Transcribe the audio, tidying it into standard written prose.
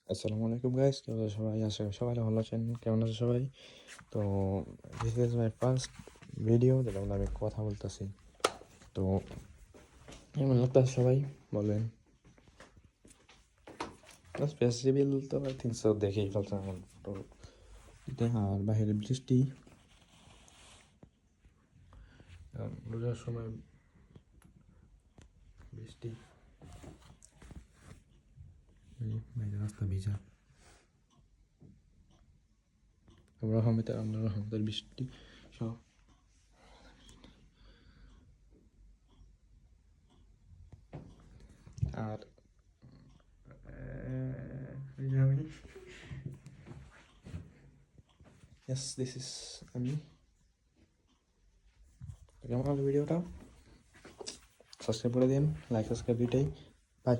আসসালামু আলাইকুম গাইস, কেমন আছো সবাই? আশা করি সবাই ভালো আছেন। কেমন আছে সবাই? তো this is my first video যেটা আমি কথা বলতেছি। তো কেমন লাগতেছে সবাই বলেন? ফেস্টিভ্যাল তো আই থিঙ্ক সো দেখেই ফেলছেন এখন। তো আর বাইরে বৃষ্টি, রোজার সময় বৃষ্টি, বাইরে রাস্তা ভিজা, আমরা রহমতের বৃষ্টি সব। আর আমি ইয়েস দিস ইজ আমি। কেমন হলো ভিডিওটা? সাবস্ক্রাইব করে দিন, লাইক সাবস্ক্রাইব দুইটাই। বাই।